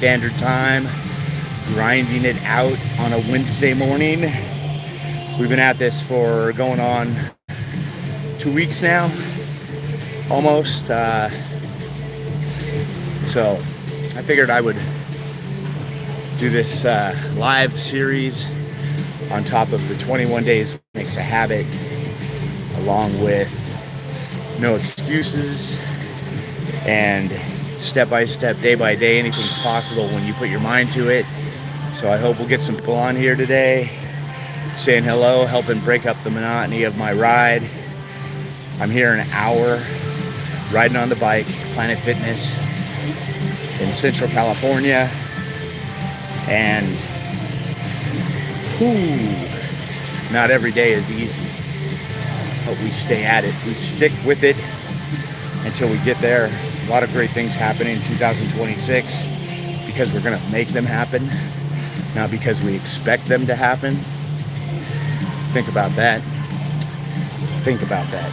Standard Time, grinding it out on a Wednesday morning. We've been at this for going on 2 weeks now, almost. So I figured I would do this live series on top of the 21 Days Makes a Habit, along with No Excuses and step by step, day by day, anything's possible when you put your mind to it. So I hope we'll get some people on here today saying hello, helping break up the monotony of my ride. I'm here an hour riding on the bike, Planet Fitness in Central California, and not every day is easy, but we stay at it. We stick with it until we get there. A lot of great things happening in 2026 because we're going to make them happen, not because we expect them to happen. Think about that. Think about that.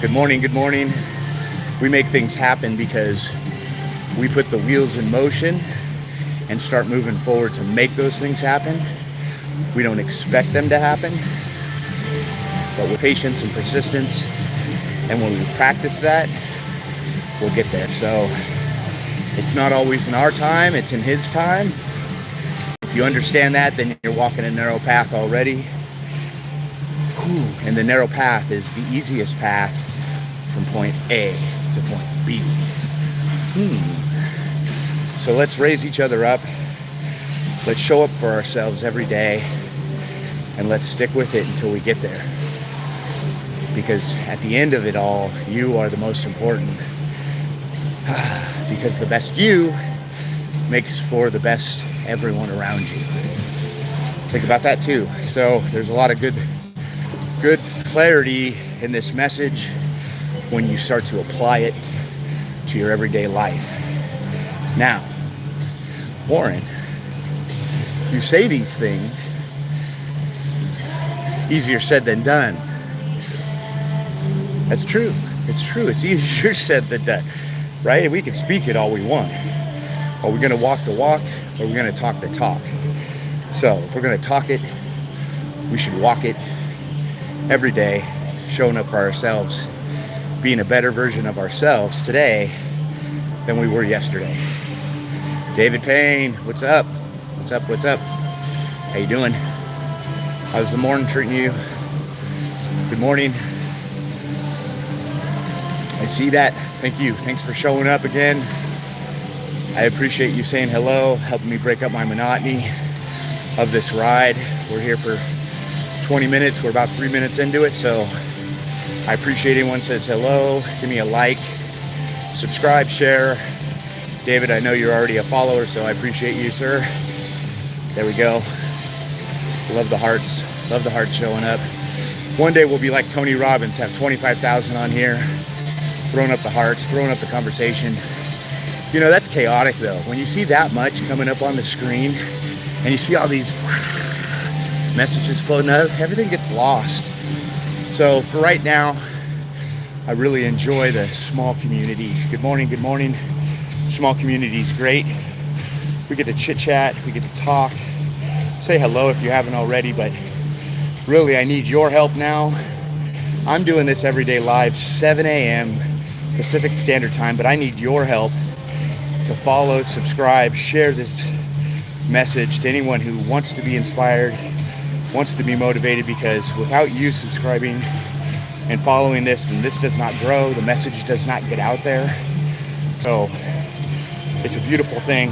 Good morning, good morning. We make things happen because we put the wheels in motion and start moving forward to make those things happen. We don't expect them to happen, but with patience and persistence, and when we practice that, we'll get there. So it's not always in our time, it's in His time. If you understand that, then you're walking a narrow path already. And the narrow path is the easiest path from point A to point B. So let's raise each other up. Let's show up for ourselves every day, and let's stick with it until we get there. Because at the end of it all, you are the most important. Because the best you makes for the best everyone around you. Think about that too. So there's a lot of good clarity in this message when you start to apply it to your everyday life. Now, Warren, you say these things, easier said than done. That's true. It's true. It's easier said than done, right? We can speak it all we want. Are we going to walk the walk, or are we going to talk the talk? So if we're going to talk it, we should walk it every day, showing up for ourselves, being a better version of ourselves today than we were yesterday. David Payne, what's up? What's up? What's up? How you doing? How's the morning treating you? Good morning. I see that. Thank you. Thanks for showing up again. I appreciate you saying hello, helping me break up my monotony of this ride. We're here for 20 minutes. We're about 3 minutes into it, so I appreciate anyone says hello. Give me a like, subscribe, share. David, I know you're already a follower, so I appreciate you, sir. There we go. Love the hearts. Love the hearts showing up. One day we'll be like Tony Robbins, have 25,000 on here, throwing up the hearts, throwing up the conversation. You know, that's chaotic though. When you see that much coming up on the screen and you see all these messages floating up, everything gets lost. So for right now, I really enjoy the small community. Good morning, good morning. Small community is great. We get to chit chat, we get to talk, say hello if you haven't already, but really I need your help now. I'm doing this every day live, 7 a.m. Pacific Standard Time, but I need your help to follow, subscribe, share this message to anyone who wants to be inspired, wants to be motivated, because without you subscribing and following this, then this does not grow, the message does not get out there. So it's a beautiful thing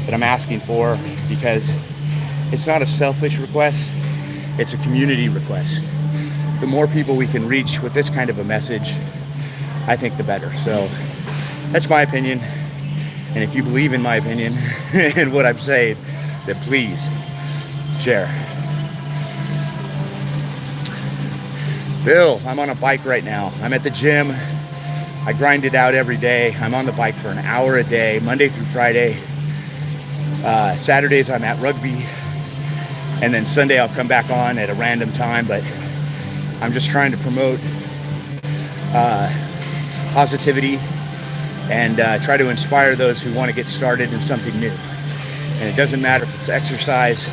that I'm asking for, because it's not a selfish request, it's a community request. The more people we can reach with this kind of a message, I think the better. So that's my opinion. And if you believe in my opinion and what I'm saying, then please share. Bill, I'm on a bike right now. I'm at the gym. I grind it out every day. I'm on the bike for an hour a day, Monday through Friday. Saturdays I'm at rugby. And then Sunday I'll come back on at a random time. But I'm just trying to promote positivity and try to inspire those who want to get started in something new. And it doesn't matter if it's exercise,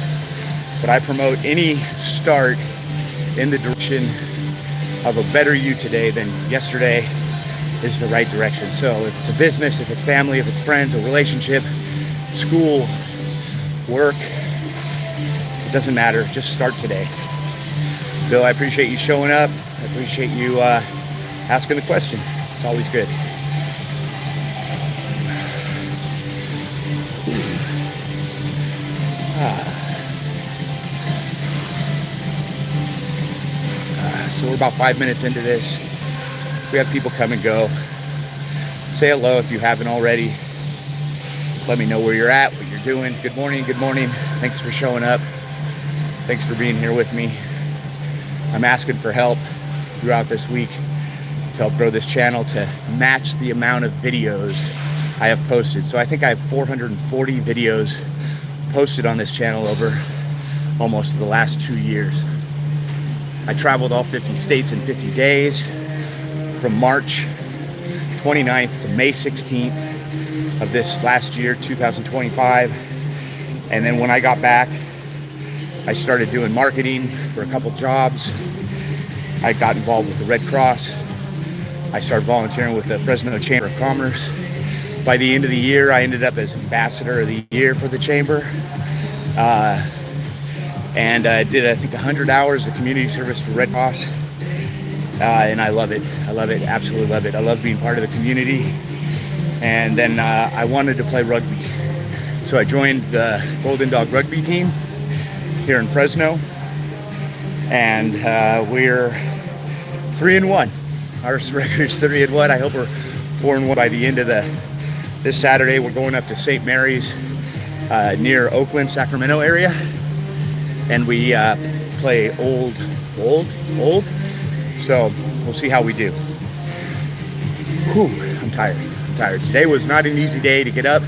but I promote any start in the direction of a better you today than yesterday is the right direction. So if it's a business, if it's family, if it's friends, a relationship, school, work, it doesn't matter. Just start today. Bill, I appreciate you showing up. I appreciate you asking the question. It's always good. So we're about 5 minutes into this. We have people come and go. Say hello if you haven't already. Let me know where you're at, what you're doing. Good morning, good morning. Thanks for showing up. Thanks for being here with me. I'm asking for help throughout this week to help grow this channel to match the amount of videos I have posted. So I think I have 440 videos posted on this channel over almost the last 2 years. I traveled all 50 states in 50 days from March 29th to May 16th of this last year, 2025. And then when I got back, I started doing marketing for a couple jobs. I got involved with the Red Cross. I started volunteering with the Fresno Chamber of Commerce. By the end of the year, I ended up as Ambassador of the Year for the Chamber. And I did, I think, 100 hours of community service for Red Cross. And I love it. I love it. Absolutely love it. I love being part of the community. And then I wanted to play rugby. So I joined the Golden Dog rugby team here in Fresno. And we're 3-1. Our record's 3-1. I hope we're 4-1 by the end of this Saturday. We're going up to St. Mary's near Oakland, Sacramento area. And we play old. So we'll see how we do. Whew, I'm tired. Today was not an easy day to get up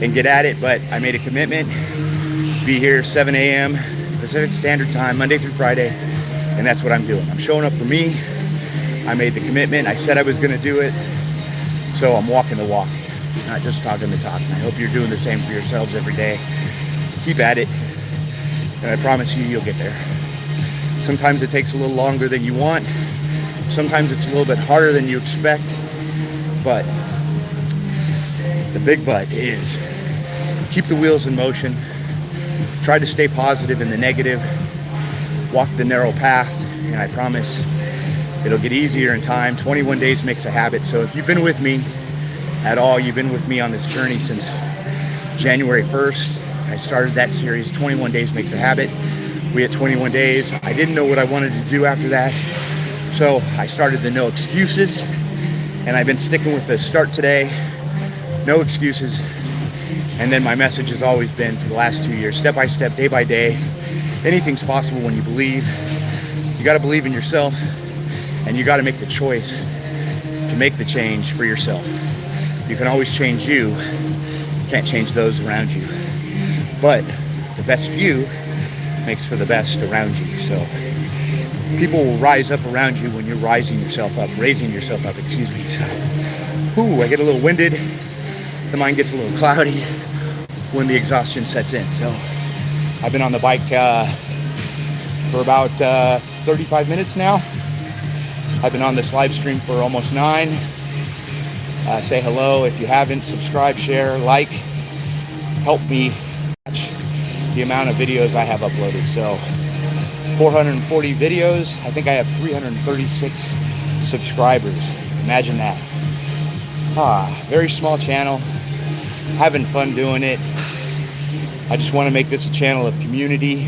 and get at it, but I made a commitment to be here 7 a.m. Pacific Standard Time, Monday through Friday, and that's what I'm doing. I'm showing up for me. I made the commitment. I said I was going to do it, so I'm walking the walk, not just talking the talk. And I hope you're doing the same for yourselves every day. Keep at it. And I promise you, you'll get there. Sometimes it takes a little longer than you want. Sometimes it's a little bit harder than you expect. But the big but is keep the wheels in motion. Try to stay positive in the negative. Walk the narrow path. And I promise it'll get easier in time. 21 days makes a habit. So if you've been with me at all, you've been with me on this journey since January 1st. I started that series, 21 Days Makes a Habit. We had 21 days. I didn't know what I wanted to do after that. So I started the No Excuses. And I've been sticking with the start today, no excuses. And then my message has always been for the last 2 years, step by step, day by day. Anything's possible when you believe. You got to believe in yourself. And you got to make the choice to make the change for yourself. You can always change you. You can't change those around you. But the best you makes for the best around you. So people will rise up around you when you're raising yourself up. Excuse me. So, I get a little winded. The mind gets a little cloudy when the exhaustion sets in. So I've been on the bike for about 35 minutes now. I've been on this live stream for almost 9. Say hello if you haven't. Subscribe, share, like. Help me the amount of videos I have uploaded. So 440 videos. I think I have 336 subscribers. Imagine that. Very small channel. Having fun doing it. I just want to make this a channel of community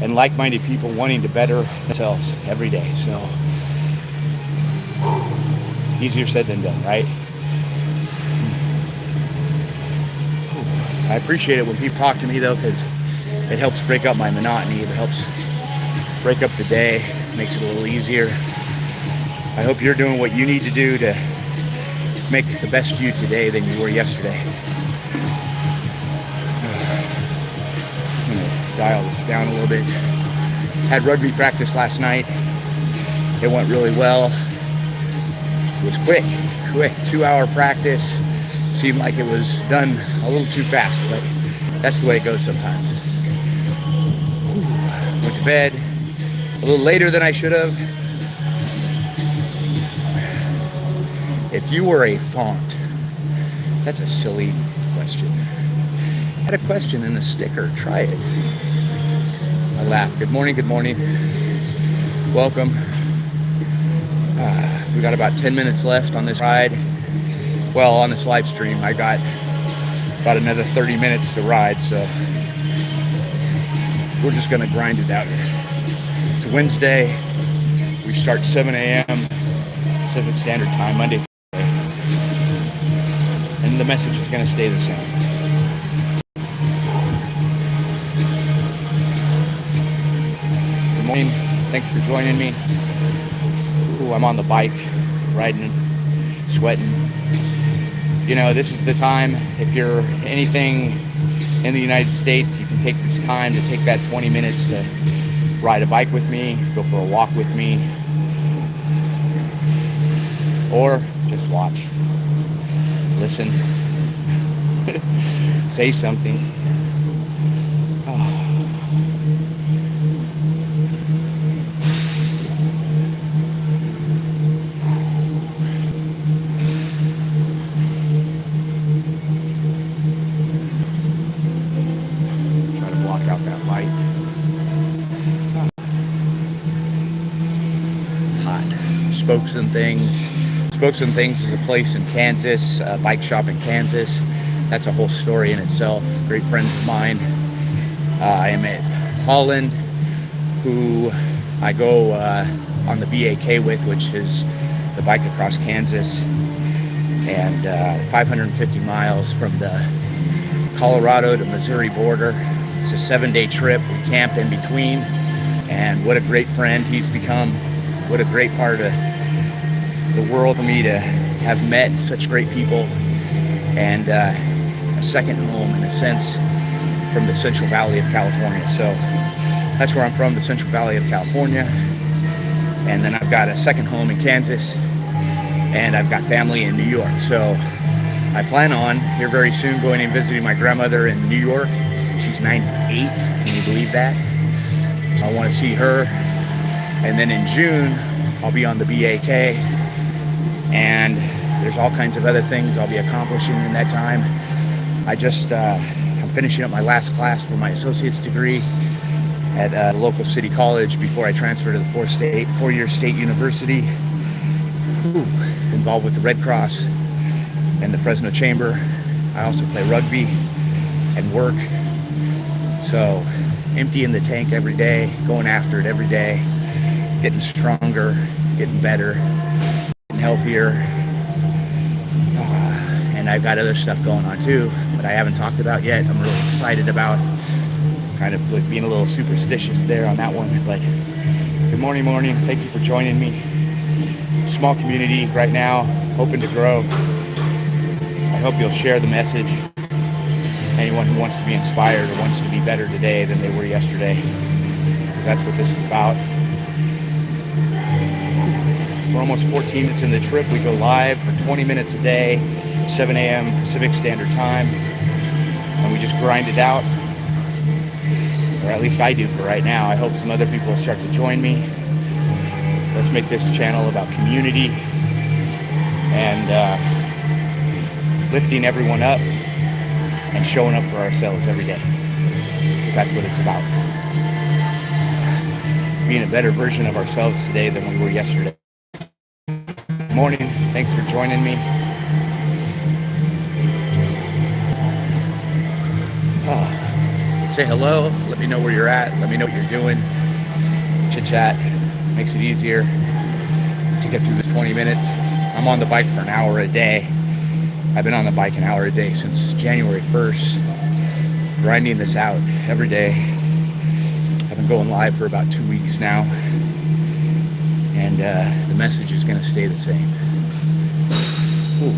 and like-minded people wanting to better themselves every day. So easier said than done, right? I appreciate it when people talk to me though, because it helps break up my monotony. It helps break up the day, makes it a little easier. I hope you're doing what you need to do to make the best you today than you were yesterday. I'm gonna dial this down a little bit. Had rugby practice last night. It went really well. was quick, 2-hour practice. Seemed like it was done a little too fast, but that's the way it goes sometimes. Went to bed a little later than I should have. If you were a font, that's a silly question. I had a question in the sticker, try it. I laughed. Good morning, good morning. Welcome. We got about 10 minutes left on this ride. Well, on this live stream, I got about another 30 minutes to ride, so we're just gonna grind it out here. It's Wednesday. We start 7 a.m. Pacific Standard Time, Monday through Friday. And the message is gonna stay the same. Good morning. Thanks for joining me. Ooh, I'm on the bike, riding, sweating. You know, this is the time, if you're anything in the United States, you can take this time to take that 20 minutes to ride a bike with me, go for a walk with me, or just watch, listen, say something. Spokes and Things. Spokes and Things is a place in Kansas, a bike shop in Kansas. That's a whole story in itself. Great friends of mine. I am at Holland, who I go on the BAK with, which is the Bike Across Kansas, and 550 miles from the Colorado to Missouri border. It's a 7-day trip. We camp in between, and what a great friend he's become. What a great part of the world for me to have met such great people, and a second home in a sense from the Central Valley of California. So that's where I'm from, the Central Valley of California. And then I've got a second home in Kansas, and I've got family in New York. So I plan on here very soon going and visiting my grandmother in New York. She's 98, can you believe that? So I want to see her. And then in June, I'll be on the BAK, and there's all kinds of other things I'll be accomplishing in that time. I'm finishing up my last class for my associate's degree at a local city college before I transfer to the four-year state university. Involved with the Red Cross and the Fresno Chamber. I also play rugby and work. So emptying the tank every day, going after it every day. Getting stronger, getting better, getting healthier. And I've got other stuff going on too, but I haven't talked about yet. I'm really excited about, kind of being a little superstitious there on that one. But good morning. Thank you for joining me. Small community right now, hoping to grow. I hope you'll share the message. Anyone who wants to be inspired or wants to be better today than they were yesterday, because that's what this is about. We're almost 14 minutes in the trip. We go live for 20 minutes a day, 7 a.m. Pacific Standard Time, and we just grind it out, or at least I do for right now. I hope some other people will start to join me. Let's make this channel about community and lifting everyone up and showing up for ourselves every day, because that's what it's about. Being a better version of ourselves today than we were yesterday. Morning. Thanks for joining me. Say hello. Let me know where you're at. Let me know what you're doing. Chit chat makes it easier to get through this 20 minutes. I'm on the bike for an hour a day. I've been on the bike an hour a day since January 1st, grinding this out every day. I've been going live for about 2 weeks now. And the message is going to stay the same. Ooh.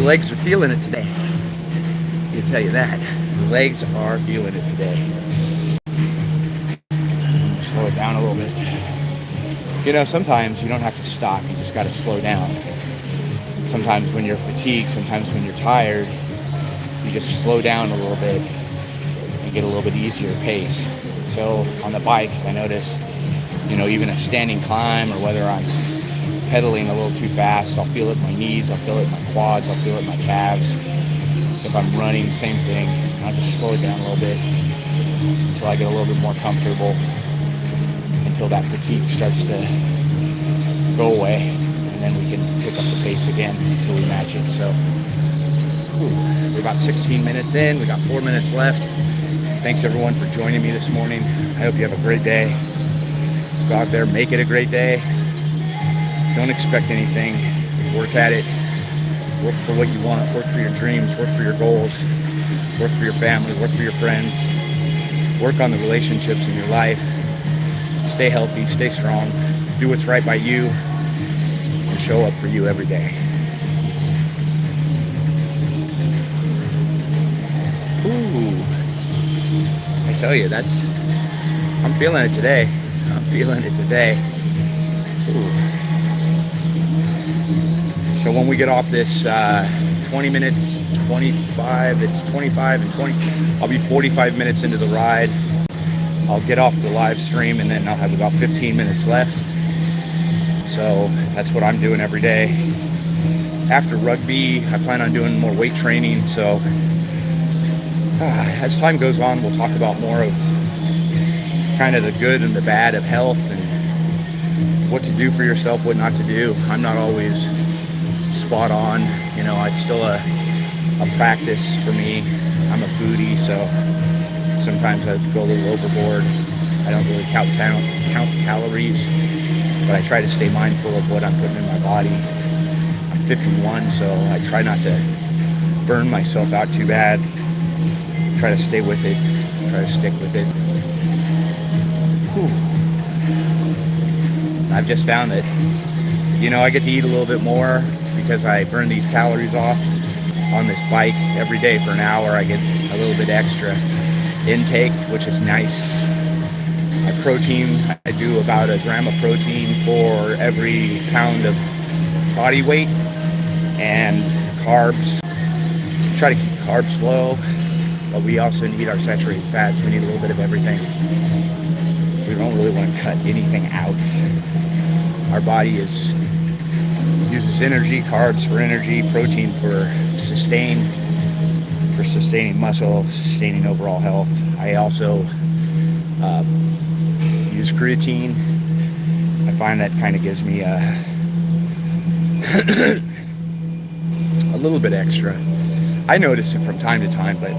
legs are feeling it today. I can tell you that. The legs are feeling it today. Slow it down a little bit. You know, sometimes you don't have to stop. You just got to slow down. Sometimes when you're fatigued, sometimes when you're tired, you just slow down a little bit and get a little bit easier pace. So on the bike, I notice, you know, even a standing climb, or whether I'm pedaling a little too fast, I'll feel it in my knees, I'll feel it in my quads, I'll feel it in my calves. If I'm running, same thing. I'll just slow it down a little bit until I get a little bit more comfortable, until that fatigue starts to go away, and then we can pick up the pace again until we match it. So we're about 16 minutes in. We got 4 minutes left. Thanks everyone for joining me this morning. I hope you have a great day. Go out there, make it a great day. Don't expect anything. Work at it. Work for what you want. Work for your dreams. Work for your goals. Work for your family. Work for your friends. Work on the relationships in your life. Stay healthy. Stay strong. Do what's right by you. And show up for you every day. Ooh. I tell you, I'm feeling it today. I'm feeling it today. Ooh. So when we get off this 20 minutes, 25, it's 25 and 20, I'll be 45 minutes into the ride. I'll get off the live stream, and then I'll have about 15 minutes left. So that's what I'm doing every day. After rugby, I plan on doing more weight training. So as time goes on, we'll talk about more of kind of the good and the bad of health, and what to do for yourself, what not to do. I'm not always spot on, you know. It's still a practice for me. I'm a foodie, so sometimes I go a little overboard. I don't really count calories, but I try to stay mindful of what I'm putting in my body. I'm 51, so I try not to burn myself out too bad. Try to stay with it, try to stick with it. Whew. I've just found that, you know, I get to eat a little bit more because I burn these calories off on this bike every day for an hour. I get a little bit extra intake, which is nice. My protein, I do about 1 gram of protein for every pound of body weight, and carbs. Try to keep carbs low, but we also need our saturated fats. We need a little bit of everything. We don't really want to cut anything out. Our body uses energy, carbs for energy, protein for sustaining muscle, sustaining overall health. I also use creatine. I find that kind of gives me a little bit extra. I notice it from time to time, but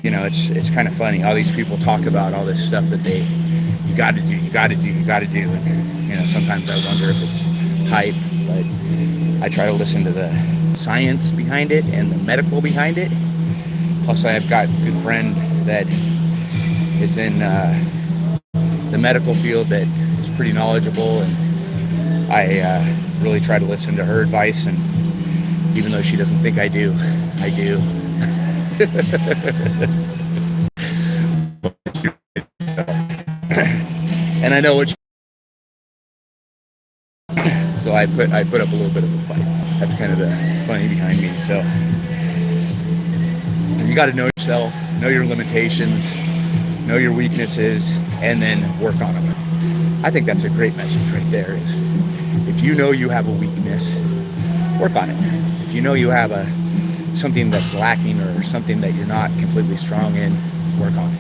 you know, it's kind of funny. All these people talk about all this stuff that you got to do. And, you know, sometimes I wonder if it's hype, but I try to listen to the science behind it and the medical behind it. Plus, I've got a good friend that is in the medical field that is pretty knowledgeable, and I really try to listen to her advice. And even though she doesn't think I do, I do. And I know what so I put up a little bit of a fight. That's kind of the funny behind me. So you got to know yourself, know your limitations, know your weaknesses, and then work on them. I think that's a great message right there. Is if you know you have a weakness, work on it. If you know you have something that's lacking or something that you're not completely strong in, work on it.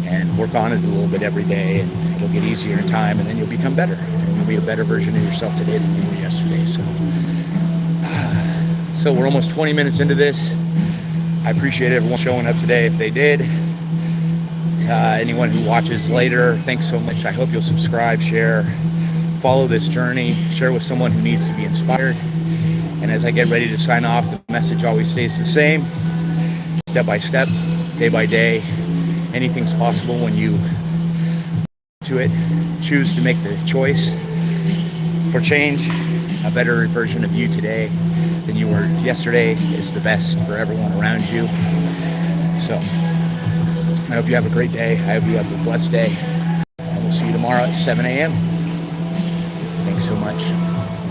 And work on it a little bit every day, and it'll get easier in time, and then you'll become better. And you'll be a better version of yourself today than you were yesterday. So we're almost 20 minutes into this. I appreciate everyone showing up today if they did. Anyone who watches later, thanks so much. I hope you'll subscribe, share, follow this journey, share with someone who needs to be inspired. And as I get ready to sign off, the message always stays the same. Step by step, day by day. Anything's possible when you to it. Choose to make the choice for change, a better version of you today than you you were yesterday is the best for everyone around you. So I hope you have a great day. I hope you have a blessed day. And we'll see you tomorrow at 7 a.m. Thanks so much.